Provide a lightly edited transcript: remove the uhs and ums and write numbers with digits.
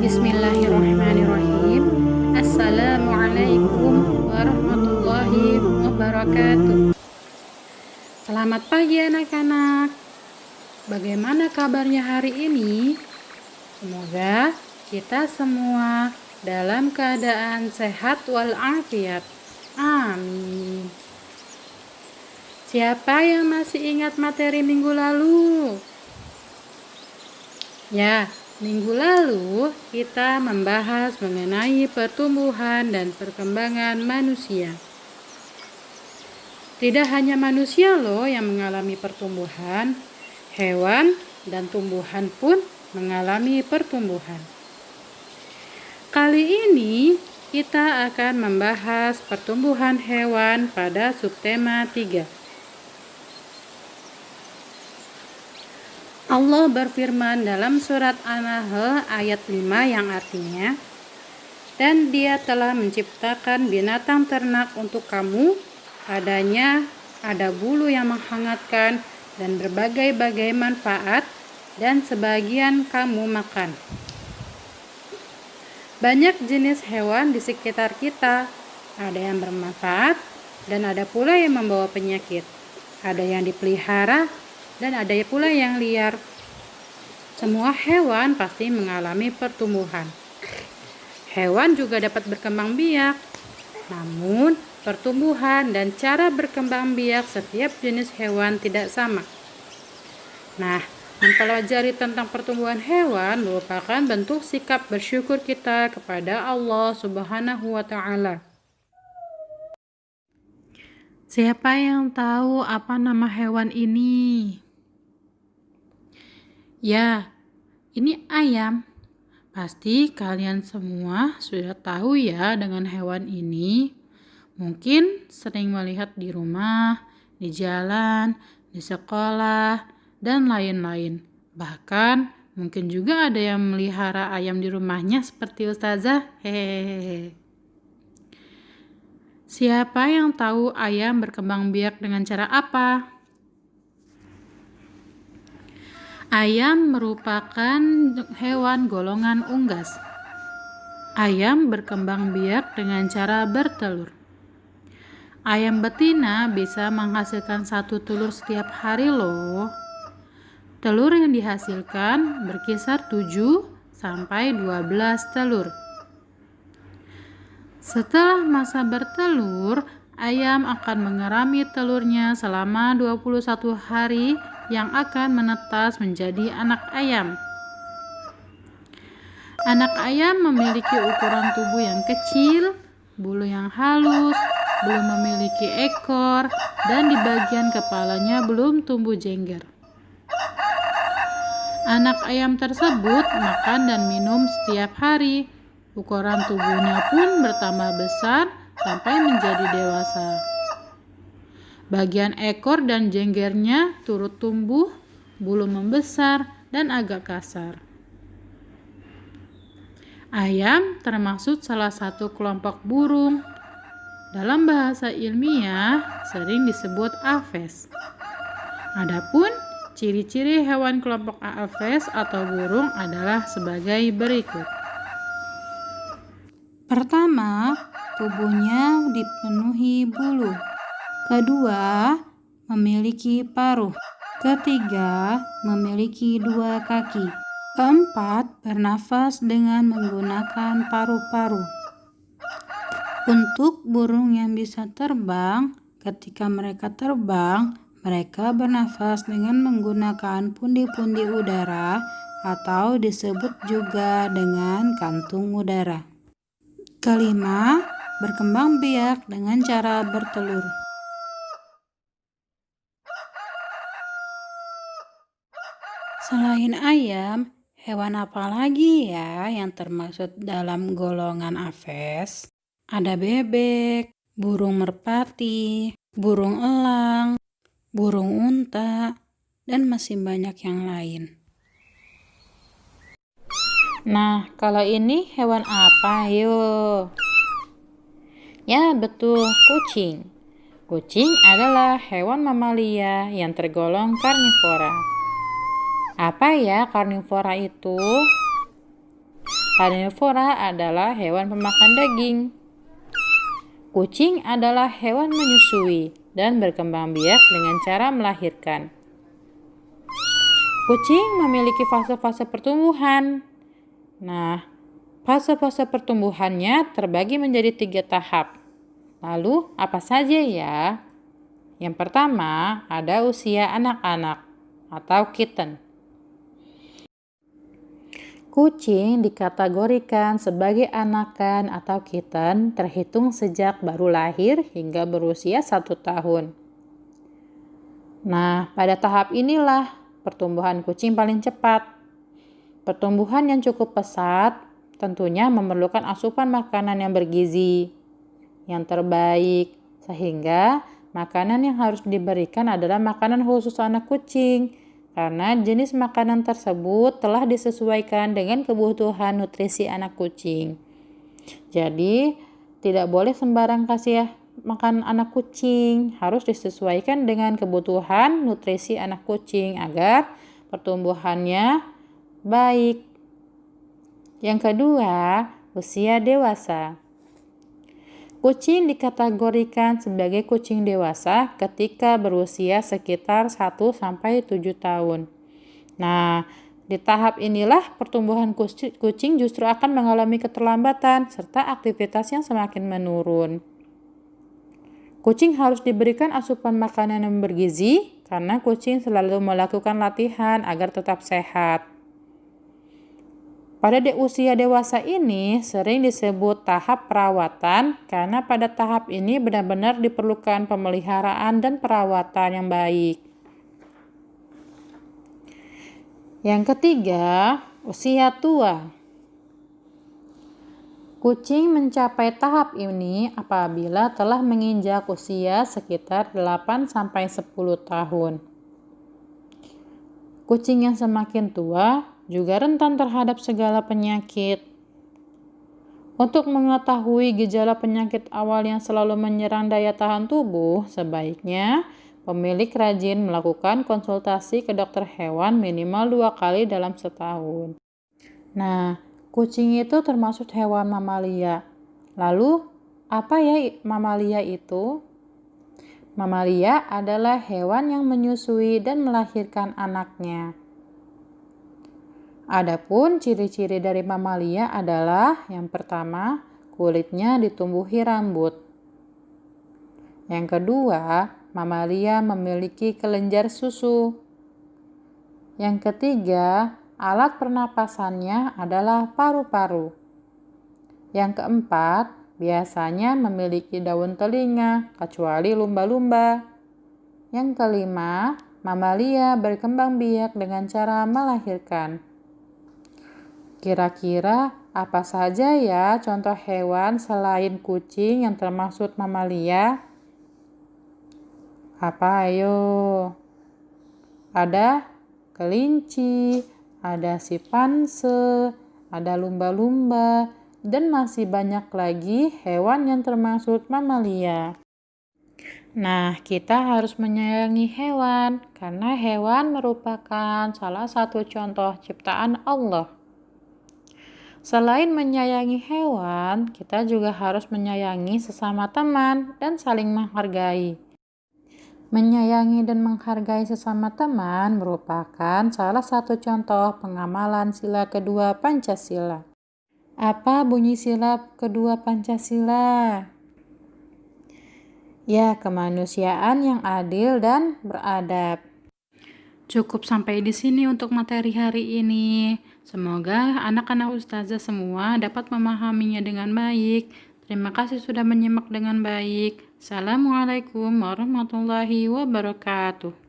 Bismillahirrahmanirrahim. Assalamualaikum warahmatullahi wabarakatuh. Selamat pagi anak-anak. Bagaimana kabarnya hari ini? Semoga kita semua dalam keadaan sehat walafiat. Amin. Siapa yang masih ingat materi minggu lalu? Ya, minggu lalu kita membahas mengenai pertumbuhan dan perkembangan manusia. Tidak hanya manusia loh yang mengalami pertumbuhan, hewan dan tumbuhan pun mengalami pertumbuhan. Kali ini kita akan membahas pertumbuhan hewan pada subtema 3. Allah berfirman dalam surat An-Nahl ayat 5 yang artinya, "Dan Dia telah menciptakan binatang ternak untuk kamu, padanya ada bulu yang menghangatkan dan berbagai-bagai manfaat, dan sebagian kamu makan." Banyak jenis hewan di sekitar kita, ada yang bermanfaat dan ada pula yang membawa penyakit. Ada yang dipelihara dan ada pula yang liar. Semua hewan pasti mengalami pertumbuhan. Hewan juga dapat berkembang biak. Namun, pertumbuhan dan cara berkembang biak setiap jenis hewan tidak sama. Nah, mempelajari tentang pertumbuhan hewan merupakan bentuk sikap bersyukur kita kepada Allah Subhanahu wa Ta'ala. Siapa yang tahu apa nama hewan ini? Ya, ini ayam. Pasti kalian semua sudah tahu ya dengan hewan ini. Mungkin sering melihat di rumah, di jalan, di sekolah, dan lain-lain. Bahkan mungkin juga ada yang melihara ayam di rumahnya seperti Ustazah. Hehehe. Siapa yang tahu ayam berkembang biak dengan cara apa? Ayam merupakan hewan golongan unggas. Ayam berkembang biak dengan cara bertelur. Ayam betina bisa menghasilkan 1 telur setiap hari loh. Telur yang dihasilkan berkisar 7 sampai 12 telur. Setelah masa bertelur, ayam akan mengerami telurnya selama 21 hari yang akan menetas menjadi anak ayam. Anak ayam memiliki ukuran tubuh yang kecil, bulu yang halus, belum memiliki ekor, dan di bagian kepalanya belum tumbuh jengger. Anak ayam tersebut makan dan minum setiap hari. Ukuran tubuhnya pun bertambah besar sampai menjadi dewasa. Bagian ekor dan jenggernya turut tumbuh, bulu membesar, dan agak kasar. Ayam termasuk salah satu kelompok burung. Dalam bahasa ilmiah sering disebut aves. Adapun ciri-ciri hewan kelompok aves atau burung adalah sebagai berikut. Pertama, tubuhnya dipenuhi bulu. Kedua, memiliki paruh. Ketiga, memiliki 2 kaki. Keempat, bernafas dengan menggunakan paru-paru. Untuk burung yang bisa terbang, ketika mereka terbang, mereka bernafas dengan menggunakan pundi-pundi udara atau disebut juga dengan kantung udara. Kelima, berkembang biak dengan cara bertelur. Selain ayam, hewan apa lagi ya yang termasuk dalam golongan aves? Ada bebek, burung merpati, burung elang, burung unta, dan masih banyak yang lain. Nah, kalau ini hewan apa? Yuk. Ya, betul, kucing. Kucing adalah hewan mamalia yang tergolong karnivora. Apa ya karnivora itu? Karnivora adalah hewan pemakan daging. Kucing adalah hewan menyusui dan berkembang biak dengan cara melahirkan. Kucing memiliki fase-fase pertumbuhan. Nah, fase-fase pertumbuhannya terbagi menjadi 3 tahap. Lalu, apa saja ya? Yang pertama, ada usia anak-anak atau kitten. Kucing dikategorikan sebagai anakan atau kitten terhitung sejak baru lahir hingga berusia 1 tahun. Nah, pada tahap inilah pertumbuhan kucing paling cepat. Pertumbuhan yang cukup pesat tentunya memerlukan asupan makanan yang bergizi, yang terbaik, sehingga makanan yang harus diberikan adalah makanan khusus anak kucing, karena jenis makanan tersebut telah disesuaikan dengan kebutuhan nutrisi anak kucing. Jadi, tidak boleh sembarang kasih makan anak kucing, harus disesuaikan dengan kebutuhan nutrisi anak kucing agar pertumbuhannya baik. Yang kedua, usia dewasa. Kucing dikategorikan sebagai kucing dewasa ketika berusia sekitar 1-7 tahun. Nah, di tahap inilah pertumbuhan kucing justru akan mengalami keterlambatan serta aktivitas yang semakin menurun. Kucing harus diberikan asupan makanan yang bergizi karena kucing selalu melakukan latihan agar tetap sehat. Pada usia dewasa ini sering disebut tahap perawatan karena pada tahap ini benar-benar diperlukan pemeliharaan dan perawatan yang baik. Yang ketiga, usia tua. Kucing mencapai tahap ini apabila telah menginjak usia sekitar 8-10 tahun. Kucing yang semakin tua juga rentan terhadap segala penyakit. Untuk mengetahui gejala penyakit awal yang selalu menyerang daya tahan tubuh, sebaiknya pemilik rajin melakukan konsultasi ke dokter hewan minimal 2 kali dalam setahun. Nah, kucing itu termasuk hewan mamalia. Lalu, apa ya mamalia itu? Mamalia adalah hewan yang menyusui dan melahirkan anaknya. Adapun ciri-ciri dari mamalia adalah yang pertama, kulitnya ditumbuhi rambut. Yang kedua, mamalia memiliki kelenjar susu. Yang ketiga, alat pernapasannya adalah paru-paru. Yang keempat, biasanya memiliki daun telinga, kecuali lumba-lumba. Yang kelima, mamalia berkembang biak dengan cara melahirkan. Kira-kira apa saja ya contoh hewan selain kucing yang termasuk mamalia? Apa ayo? Ada kelinci, ada simpanse, ada lumba-lumba, dan masih banyak lagi hewan yang termasuk mamalia. Nah, kita harus menyayangi hewan karena hewan merupakan salah satu contoh ciptaan Allah. Selain menyayangi hewan, kita juga harus menyayangi sesama teman dan saling menghargai. Menyayangi dan menghargai sesama teman merupakan salah satu contoh pengamalan sila kedua Pancasila. Apa bunyi sila kedua Pancasila? Ya, kemanusiaan yang adil dan beradab. Cukup sampai di sini untuk materi hari ini. Semoga anak-anak ustazah semua dapat memahaminya dengan baik. Terima kasih sudah menyimak dengan baik. Assalamualaikum warahmatullahi wabarakatuh.